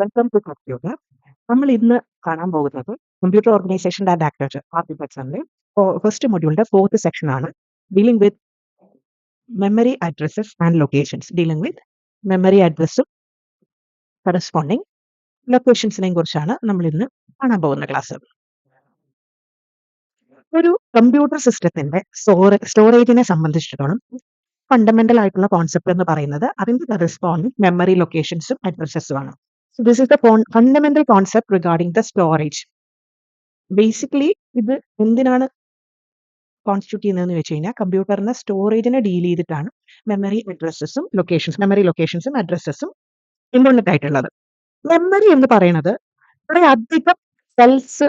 Welcome to computer. നമ്മൾ ഇന്ന് കാണാൻ പോകുന്നത് കമ്പ്യൂട്ടർ ഓർഗനൈസേഷൻ ആൻഡ് ആർക്കിടെക്ചറിന്റെ ഫസ്റ്റ് മൊഡ്യൂളിന്റെ ഫോർത്ത് സെക്ഷൻ ആണ്. Dealing with memory addresses and locations. Dealing with memory അഡ്രസ്സും കറസ്പോണ്ടിങ് ലൊക്കേഷൻസിനെയും കുറിച്ചാണ് നമ്മൾ ഇന്ന് കാണാൻ പോകുന്ന ക്ലാസ്. ഒരു കമ്പ്യൂട്ടർ സിസ്റ്റത്തിന്റെ സ്റ്റോറേജിനെ സംബന്ധിച്ചിടത്തോളം ഫണ്ടമെന്റൽ ആയിട്ടുള്ള കോൺസെപ്റ്റ് എന്ന് പറയുന്നത് അതിന്റെ കറസ്പോണ്ടിങ് മെമ്മറി ലൊക്കേഷൻസും അഡ്രസ്സസും ആണ്. So this is the fundamental concept regarding the storage. Basically ഇത് എന്തിനാണ് കോൺസ്റ്റിറ്റ്യൂട്ട് ചെയ്യുന്നതെന്ന് വെച്ച് കഴിഞ്ഞാൽ കമ്പ്യൂട്ടറിനെ സ്റ്റോറേജിനെ ഡീൽ ചെയ്തിട്ടാണ് മെമ്മറി ലൊക്കേഷൻസും അഡ്രസ്സസും ഇമ്പോർട്ടൻ്റ് ആയിട്ടുള്ളത്. മെമ്മറി എന്ന് പറയുന്നത് കുറെ അധികം സെൽസ്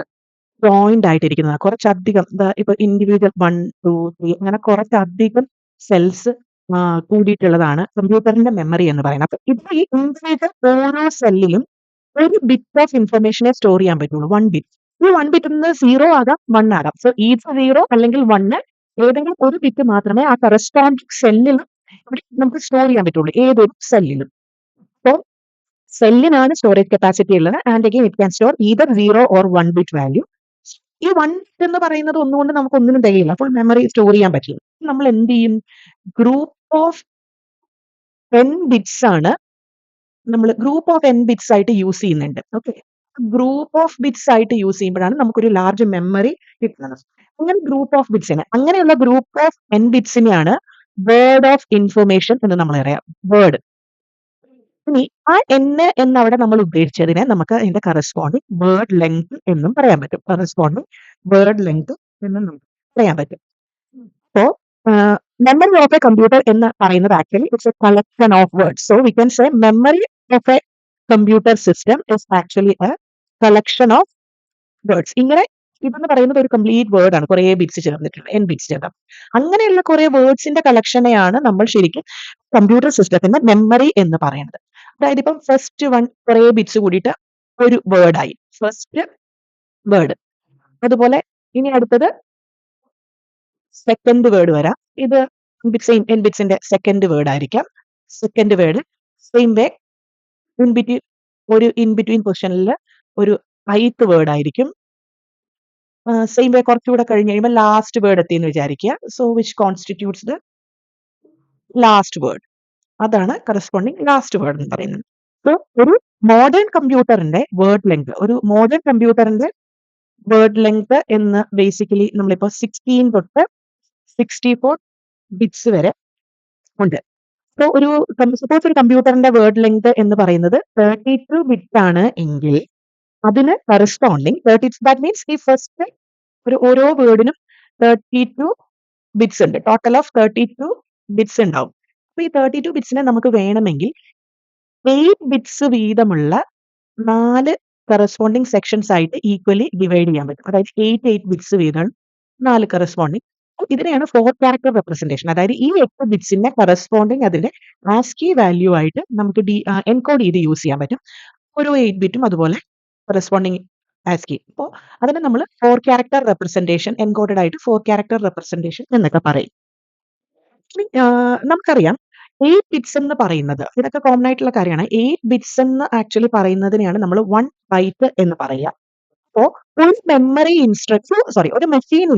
ജോയിന്റ് ആയിട്ടിരിക്കുന്നതാണ്. കുറച്ചധികം ഇപ്പൊ ഇൻഡിവിജ്വൽ 1, 2, 3 അങ്ങനെ കുറച്ചധികം സെൽസ് കൂടിയിട്ടുള്ളതാണ് കമ്പ്യൂട്ടറിന്റെ മെമ്മറി എന്ന് പറയുന്നത്. അപ്പൊ ഇപ്പൊ ഈ ഇൻഡിവിജ്വൽ ഓരോ സെല്ലിലും ഒരു ബിറ്റ് ഓഫ് ഇൻഫർമേഷനെ സ്റ്റോർ ചെയ്യാൻ പറ്റുള്ളൂ. 1 ബിറ്റ്. ഈ 1 ബിറ്റ് 0 ആകാം 1 ആകാം. സോ ഈച്ച് 0 അല്ലെങ്കിൽ 1 ഏതെങ്കിലും ഒരു ബിറ്റ് മാത്രമേ ആ കറസ്പോണ്ടിങ് സെല്ലിൽ നമുക്ക് സ്റ്റോർ ചെയ്യാൻ പറ്റുള്ളൂ, ഏതൊരു സെല്ലിലും. സോ സെല്ലിനാണ് സ്റ്റോറേജ് കപ്പാസിറ്റി ഉള്ളത്. And again it can store either 0 or 1 bit value. ഈ 1 ബിറ്റ് എന്ന് പറയുന്നത് ഒന്നുകൊണ്ട് നമുക്ക് ഒന്നിനും തികയില്ല, ഫുൾ മെമ്മറി സ്റ്റോർ ചെയ്യാൻ പറ്റില്ല. നമ്മൾ എന്ത് ചെയ്യും? ഗ്രൂപ്പ് ഓഫ് n ബിറ്റ്സ് ആണ് നമ്മൾ ഗ്രൂപ്പ് ഓഫ് n ബിറ്റ്സ് ആയിട്ട് യൂസ് ചെയ്യുന്നുണ്ട്. ഓക്കെ, ഗ്രൂപ്പ് ഓഫ് ബിറ്റ്സ് ആയിട്ട് യൂസ് ചെയ്യുമ്പോഴാണ് നമുക്കൊരു ലാർജ് മെമ്മറി കിട്ടുന്നത്. അങ്ങനെ ഗ്രൂപ്പ് ഓഫ് ബിറ്റ്സിനെ, അങ്ങനെയുള്ള ഗ്രൂപ്പ് ഓഫ് n ബിറ്റ്സിനെയാണ് വേർഡ് ഓഫ് ഇൻഫർമേഷൻ എന്ന് നമ്മൾ പറയാം. വേർഡ്. ഇനി ആ n എന്നവിടെ നമ്മൾ ഉദ്ദേശിച്ചതിനെ നമുക്ക് അതിന്റെ കറസ്പോണ്ടിങ് വേർഡ് ലെങ്ത് എന്നും പറയാൻ പറ്റും. കറസ്പോണ്ടിങ് വേർഡ് ലെങ്ത് എന്നും നമുക്ക് പറയാൻ പറ്റും. അപ്പോ മെമ്മറി ഓഫ് എ കമ്പ്യൂട്ടർ എന്ന് പറയുന്നത് actually it's A collection of words. So we can say memory of A computer system is actually A collection of words. ഇങ്ങനെ ഇതെന്ന് പറയുന്നത് ഒരു കംപ്ലീറ്റ് വേർഡ് ആണ്, കുറെ ബിറ്റ്സ് ചേർന്നിട്ടുണ്ട്, n ബിറ്റ്സ് ചേർക്കാം. അങ്ങനെയുള്ള കുറെ വേർഡ്സിന്റെ കളക്ഷനെയാണ് നമ്മൾ ശരിക്കും കമ്പ്യൂട്ടർ സിസ്റ്റത്തിന്റെ മെമ്മറി എന്ന് പറയുന്നത്. അതായത് ഇപ്പം ഫസ്റ്റ് വൺ കുറെ ബിറ്റ്സ് കൂടിയിട്ട് ഒരു വേർഡായി, ഫസ്റ്റ് വേർഡ്. അതുപോലെ ഇനി അടുത്തത് സെക്കൻഡ് വേർഡ് വരാം. ഇത് സെയിം n ബിറ്റ്സിന്റെ സെക്കൻഡ് വേർഡ് ആയിരിക്കാം. Second word same way in between പൊസിഷനിൽ ഒരു ith വേർഡ് ആയിരിക്കും. സെയിം വേ കുറച്ചുകൂടെ കഴിഞ്ഞ് കഴിയുമ്പോൾ ലാസ്റ്റ് വേർഡ് എത്തിയെന്ന് വിചാരിക്കുക. So which constitutes the last word. അതാണ് കറസ്പോണ്ടിങ് ലാസ്റ്റ് വേർഡ് എന്ന് പറയുന്നത്. സോ ഒരു മോഡേൺ കമ്പ്യൂട്ടറിന്റെ വേർഡ് ലെങ്ത് എന്ന് ബേസിക്കലി നമ്മളിപ്പോ 16 തൊട്ട് 64 ബിറ്റ്സ് വരെ ഉണ്ട്. സോ സപ്പോസ് ഒരു കമ്പ്യൂട്ടറിന്റെ വേർഡ് ലെങ്ത് എന്ന് പറയുന്നത് 32 ബിറ്റ്സ് ആണ് എങ്കിൽ അതിന് കറസ്പോണ്ടിങ് ദാറ്റ് മീൻസ് ഈ ഫസ്റ്റ് ഓരോ വേർഡിനും 32 ബിറ്റ്സ് ഉണ്ട്. ടോട്ടൽ ഓഫ് 32 ബിറ്റ്സ് ഉണ്ടാവും. അപ്പൊ ഈ 32 ബിറ്റ്സിനെ നമുക്ക് വേണമെങ്കിൽ 8 ബിറ്റ്സ് വീതമുള്ള 4 കറസ്പോണ്ടിങ് സെക്ഷൻസ് ആയിട്ട് ഈക്വലി ഡിവൈഡ് ചെയ്യാൻ പറ്റും. അതായത് 8 ബിറ്റ്സ് വീതം 4 കറസ്പോണ്ടിങ്. ഇതിനെയാണ് 4 ക്യാരക്ടർ റെപ്രസെന്റേഷൻ. അതായത് ഈ 8 ബിറ്റ്സിന്റെ കറസ്പോണ്ടിങ് അതിന്റെ ആസ്കി വാല്യൂ ആയിട്ട് നമുക്ക് എൻകോഡ് ചെയ്ത് യൂസ് ചെയ്യാൻ പറ്റും. ഓരോ 8 ബിറ്റും അതുപോലെ കറസ്പോണ്ടിങ് ആസ്കി. അപ്പോൾ അതിനെ നമ്മൾ 4 ക്യാരക്ടർ റെപ്രസെന്റേഷൻ, എൻകോഡഡ് ആയിട്ട് 4 ക്യാരക്ടർ റെപ്രസെന്റേഷൻ എന്നൊക്കെ പറയും. നമുക്കറിയാം 8 ബിറ്റ്സ് എന്ന് പറയുന്നത് ഇതൊക്കെ കോമൺ ആയിട്ടുള്ള കാര്യമാണ്. 8 ബിറ്റ്സ് എന്ന് ആക്ച്വലി പറയുന്നതിനെയാണ് നമ്മൾ 1 ബൈറ്റ് എന്ന് പറയുക. അപ്പോ ഒരു മെഷീൻ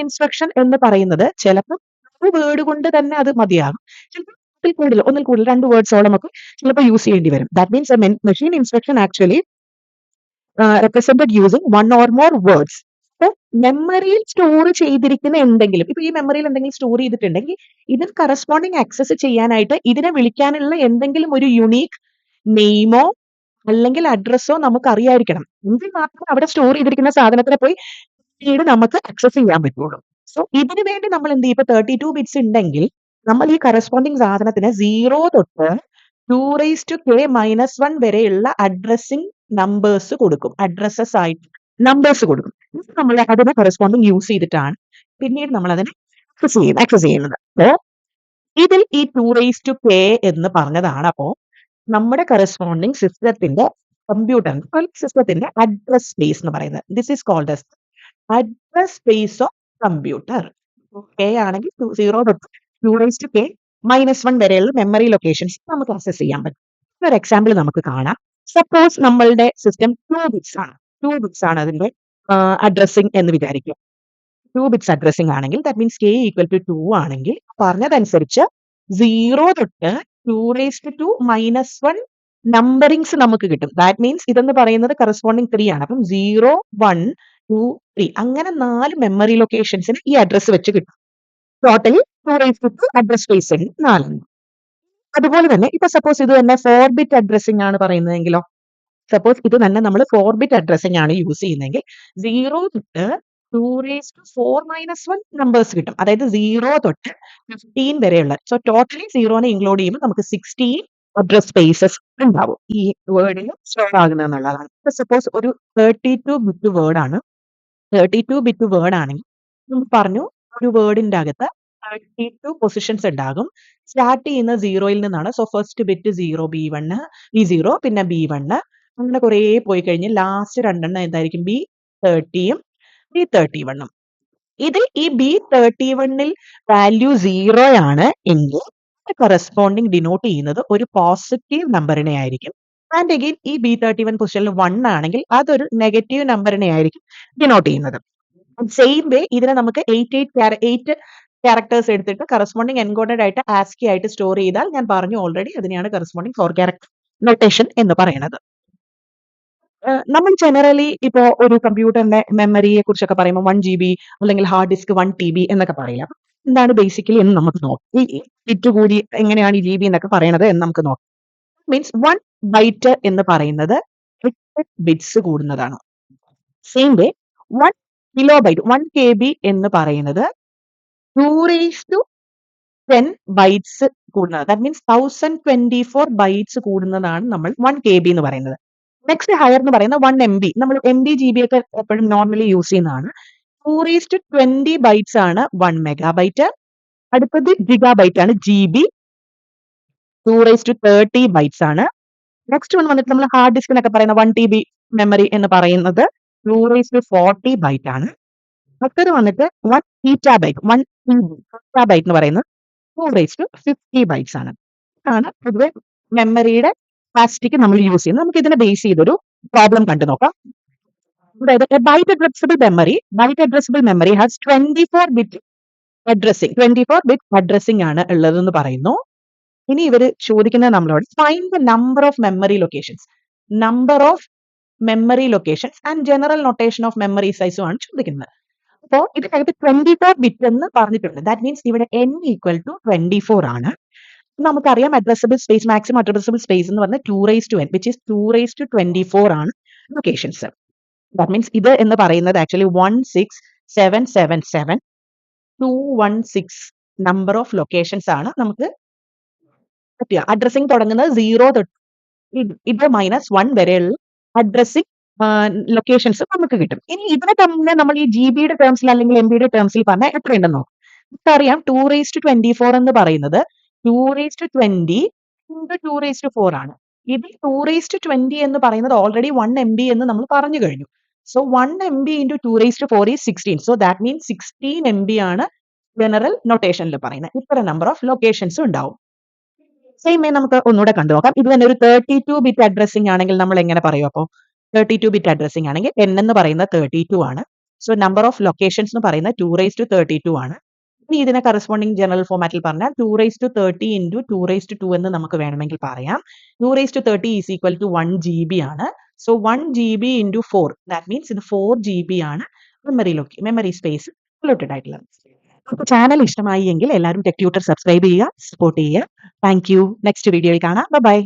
ഇൻസ്ട്രക്ഷൻ എന്ന് പറയുന്നത് ചിലപ്പോൾ ഒരു വേർഡ് കൊണ്ട് തന്നെ അത് മതിയാകും. ചിലപ്പോൾ ഒന്നിൽ കൂടുതൽ 2 വേർഡ്സോളം ഒക്കെ ചിലപ്പോൾ യൂസ് ചെയ്യേണ്ടി വരും. That means machine instruction actually represented using one or more words. മെമ്മറിയിൽ സ്റ്റോർ ചെയ്തിരിക്കുന്ന എന്തെങ്കിലും, ഇപ്പൊ ഈ മെമ്മറിയിൽ എന്തെങ്കിലും സ്റ്റോർ ചെയ്തിട്ടുണ്ടെങ്കിൽ ഇതിന് കറസ്പോണ്ടിങ് ആക്സസ് ചെയ്യാനായിട്ട് ഇതിനെ വിളിക്കാനുള്ള എന്തെങ്കിലും ഒരു യുണീക്ക് നെയിമോ അല്ലെങ്കിൽ അഡ്രസ്സോ നമുക്ക് അറിയായിരിക്കണം. എങ്കിൽ മാത്രമേ അവിടെ സ്റ്റോർ ചെയ്തിരിക്കുന്ന സാധനത്തിനെ പോയി പിന്നീട് നമുക്ക് ആക്സസ് ചെയ്യാൻ പറ്റുള്ളൂ. സോ ഇതിനു വേണ്ടി നമ്മൾ എന്ത് ചെയ്യും? ഇപ്പൊ 32 ബിറ്റ്സ് ഉണ്ടെങ്കിൽ നമ്മൾ ഈ കറസ്പോണ്ടിങ് സാധനത്തിന് 0 തൊട്ട് 2⁻k-1 വരെയുള്ള അഡ്രസ്സിംഗ് നമ്പേഴ്സ് കൊടുക്കും. അഡ്രസ്സസ് ആയിട്ട് നമ്പേഴ്സ് കൊടുക്കും. നമ്മൾ അതിനെ കറസ്പോണ്ടിങ് യൂസ് ചെയ്തിട്ടാണ് പിന്നീട് നമ്മൾ അതിനെ ആക്സസ് ചെയ്യുന്നത്. അപ്പോ ഇതിൽ ഈ 2⁻k എന്ന് പറഞ്ഞതാണ് അപ്പോ നമ്മുടെ കറസ്പോണ്ടിങ് സിസ്റ്റത്തിന്റെ സിസ്റ്റത്തിന്റെ അഡ്രസ് സ്പേസ് എന്ന് പറയുന്നത്. This is called as address space of computer. k ആണെങ്കിൽ 0 തൊട്ട് 2⁻k-1 വരെയുള്ള മെമ്മറി ലൊക്കേഷൻസ് നമുക്ക് ആക്സസ് ചെയ്യാൻ പറ്റും. ഒരു എക്സാമ്പിൾ നമുക്ക് കാണാം. സപ്പോസ് നമ്മളുടെ സിസ്റ്റം 2 ബിറ്റ്സ് ആണ്. 2 ബിറ്റ്സ് ആണ് അതിന്റെ അഡ്രസ്സിംഗ് എന്ന് വിചാരിക്കുക. 2 ബിറ്റ്സ് അഡ്രസ്സിംഗ് ആണെങ്കിൽ that means k equal to 2 ആണെങ്കിൽ പറഞ്ഞതനുസരിച്ച് 0 തൊട്ട് 2⁻² നമ്പറിങ്സ് നമുക്ക് കിട്ടും. ദാറ്റ് മീൻസ് ഇതെന്ന് പറയുന്നത് കറസ്പോണ്ടിങ് 3 ആണ്. അപ്പം 0, 1, 2, 3 അങ്ങനെ 4 മെമ്മറി ലൊക്കേഷൻസിന് ഈ അഡ്രസ് വെച്ച് കിട്ടും. ടോട്ടലി 2⁻² അഡ്രസ് സ്പേസ് ഉണ്ട് 4. അതുപോലെ തന്നെ ഇപ്പൊ സപ്പോസ് ഇത് തന്നെ 4 ബിറ്റ് അഡ്രസ്സിംഗ് ആണ് പറയുന്നതെങ്കിലോ, സപ്പോസ് ഇത് തന്നെ നമ്മൾ 4 ബിറ്റ് അഡ്രസ്സിംഗ് ആണ് യൂസ് ചെയ്യുന്നതെങ്കിൽ 0 തൊട്ട് 2⁻⁴ നമ്പേഴ്സ് കിട്ടും. അതായത് 0 തൊട്ട് 15 വരെയുള്ള സോ ടോട്ടലി 0നെ ഇൻക്ലൂഡ് ചെയ്യുമ്പോൾ നമുക്ക് 16 അഡ്രസ് സ്പേസസ് ഉണ്ടാവും ഈ വേർഡിൽ സ്റ്റോർ ആകുന്നത് എന്നുള്ളതാണ്. ഇപ്പൊ സപ്പോസ് ഒരു 32 ബിറ്റ് വേർഡ് ആണ്. 32 ബിറ്റ് വേർഡ് ആണെങ്കിൽ നമ്മൾ പറഞ്ഞു ഒരു വേർഡിന്റെ അകത്ത് 32 പൊസിഷൻസ് ഉണ്ടാകും. സ്റ്റാർട്ട് ചെയ്യുന്ന 0യിൽ നിന്നാണ്. So first bit 0 B1 B0 പിന്നെ B1 അങ്ങനെ കുറേ പോയി കഴിഞ്ഞ് ലാസ്റ്റ് രണ്ടെണ്ണം എന്തായിരിക്കും B30യും B31ഉം. ഇത് ഈ B31ൽ വാല്യൂ 0 ആണ് എങ്കിൽ കറസ്പോണ്ടിങ് ഡിനോട്ട് ചെയ്യുന്നത് ഒരു പോസിറ്റീവ് നമ്പറിനെ ആയിരിക്കും. ആൻഡ് അഗെയിൻ ഈ B31 പൊസിഷനിൽ 1 ആണെങ്കിൽ അതൊരു നെഗറ്റീവ് നമ്പറിനെ ആയിരിക്കും ഡിനോട്ട് ചെയ്യുന്നത്. സെയിം വേ ഇതിനെ നമുക്ക് 8 ക്യാരക്ടേഴ്സ് എടുത്തിട്ട് കറസ്പോണ്ടിങ് എൻകോഡഡ് ആയിട്ട് ആസ്കി ആയിട്ട് സ്റ്റോർ ചെയ്താൽ ഞാൻ പറഞ്ഞു ഓൾറെഡി അതിനെയാണ് കറസ്പോണ്ടിങ് 4 ക്യാരക്ടർ നൊട്ടേഷൻ എന്ന് പറയുന്നത്. നമ്മൾ ജനറലി ഇപ്പോ ഒരു കമ്പ്യൂട്ടറിന്റെ മെമ്മറിയെ കുറിച്ചൊക്കെ പറയുമ്പോൾ 1 GB അല്ലെങ്കിൽ ഹാർഡ് ഡിസ്ക് 1 TB എന്നൊക്കെ പറയില്ല. അപ്പൊ എന്താണ് ബേസിക്കലി എന്ന് നമുക്ക് നോക്കാം. ഈ ബിറ്റ് കൂടി എങ്ങനെയാണ് ഈ GB എന്നൊക്കെ പറയണത് എന്ന് നമുക്ക് നോക്കാം. മീൻസ് 1 ബൈറ്റ് എന്ന് പറയുന്നത് 8 ബിറ്റ്സ് കൂടുന്നതാണ്. സെയിം വേ 1 കിലോബൈറ്റ് 1 KB എന്ന് പറയുന്നത് 2⁻10 ബൈറ്റ്സ് കൂടുന്നത്. ദാറ്റ് മീൻസ് 1024 ബൈറ്റ്സ് കൂടുന്നതാണ് നമ്മൾ 1 KB എന്ന് പറയുന്നത്. നെക്സ്റ്റ് ഹയർ എന്ന് പറയുന്ന 1 MB. നമ്മൾ MB GB ഒക്കെ എപ്പോഴും നോർമലി യൂസ് ചെയ്യുന്നതാണ്. 2⁻20 ബൈറ്റ്സ് ആണ് 1 മെഗാബൈറ്റ്. അടുത്തത് ഗിഗാബൈറ്റ് ആണ് GB. 2⁻30 ബൈറ്റ്സ് ആണ്. നെക്സ്റ്റ് വൺ വന്നിട്ട് നമ്മൾ ഹാർഡ് ഡിസ്കിനൊക്കെ പറയുന്ന 1 TB മെമ്മറി എന്ന് പറയുന്നത് 2⁻40 ബൈറ്റ് ആണ്. അടുത്തത് വന്നിട്ട് 1 പീറ്റാബൈറ്റ് 1 പീറ്റാബൈറ്റ് എന്ന് പറയുന്നത് 2⁻50 ബൈറ്റ്സ് ആണ്. ആണ് പൊതുവെ മെമ്മറിയുടെ കപ്പാസിറ്റിക്ക് നമ്മൾ യൂസ് ചെയ്യുന്നത്. നമുക്ക് ഇതിനെ ബേസ് ചെയ്തൊരു പ്രോബ്ലം കണ്ടു നോക്കാം. അതായത് byte addressable memory has 24 bit addressing 24 bit addressing ആണ് ഉള്ളതെന്ന് പറയുന്നു. ഇനി ഇവർ ചോദിക്കുന്നത് നമ്മളോട് find the number of memory locations and general notation of memory സൈസും ആണ് ചോദിക്കുന്നത്. അപ്പോൾ ഇതിനകത്ത് 24 ബിറ്റ് എന്ന് പറഞ്ഞിട്ടുണ്ട്. ദാറ്റ് മീൻസ് ഇവിടെ n ഈക്വൽ ടു 24 ആണ്. നമുക്കറിയാം addressable space maximum addressable space എന്ന് പറഞ്ഞാൽ 2⁻n വിച്ച് ഈസ് 2⁻24 ആണ് ലൊക്കേഷൻസ്. ദാറ്റ് മീൻസ് ഇത് എന്ന് പറയുന്നത് ആക്ച്വലി 16777 നമ്പർ ഓഫ് ലൊക്കേഷൻസ് ആണ് നമുക്ക് പറ്റുക. അഡ്രസ്സിംഗ് തുടങ്ങുന്നത് 0 തൊട്ട് ഇത് -1 വരെയുള്ള അഡ്രസ്സിംഗ് ലൊക്കേഷൻസ് നമുക്ക് കിട്ടും. ഇനി ഇതിനെ തന്നെ നമ്മൾ ഈ GB-യുടെ ടേംസിൽ അല്ലെങ്കിൽ MB-യുടെ ടേംസിൽ പറഞ്ഞാൽ എത്രയുണ്ടെന്ന് നോക്കാം. നമുക്കറിയാം 2⁻24 എന്ന് പറയുന്നത് 2⁻20 into 2⁻4 ആണ്. ഇത് 2⁻20 എന്ന് പറയുന്നത് ഓൾറെഡി 1 MB എന്ന് നമ്മൾ പറഞ്ഞു കഴിഞ്ഞു. So 1 MB into 2⁻4 is 16. So that means 16 MB ആണ് ജനറൽ നൊട്ടേഷനിൽ പറയുന്നത്. ഇത്ര നമ്പർ ഓഫ് ലൊക്കേഷൻസ് ഉണ്ടാവും. സെയിം വേ നമുക്ക് ഒന്നുകൂടെ കണ്ടു നോക്കാം. ഇത് തന്നെ ഒരു 32 ബിറ്റ് അഡ്രസ്സിംഗ് ആണെങ്കിൽ നമ്മൾ എങ്ങനെ പറയും? അപ്പോൾ 32 ബിറ്റ് അഡ്രസ്സിംഗ് ആണെങ്കിൽ n എന്ന് പറയുന്നത് 32 ആണ്. സോ നമ്പർ ഓഫ് ലൊക്കേഷൻസ് എന്ന് പറയുന്നത് 2⁻32 ആണ്. ഇനി ഇതിനെ കറസ്പോണ്ടിങ് ജനറൽ ഫോമാറ്റിൽ പറഞ്ഞാൽ 2⁻30 into 2⁻2 എന്ന് നമുക്ക് വേണമെങ്കിൽ പറയാം. 2⁻30 ഈസ് ഈക്വൽ ടു 1 GB ആണ്. So 1 GB into 4 that means ഇത് 4 GB ആണ് മെമ്മറി സ്പേസ് അലോട്ടഡ് ആയിട്ടുള്ളത്. അപ്പോൾ ചാനൽ ഇഷ്ടമായി എങ്കിൽ എല്ലാവരും ടെക് ട്യൂട്ടർ സബ്സ്ക്രൈബ് ചെയ്യുക, സപ്പോർട്ട് ചെയ്യുക. Thank you. നെക്സ്റ്റ് വീഡിയോയിൽ കാണാം. ബൈ.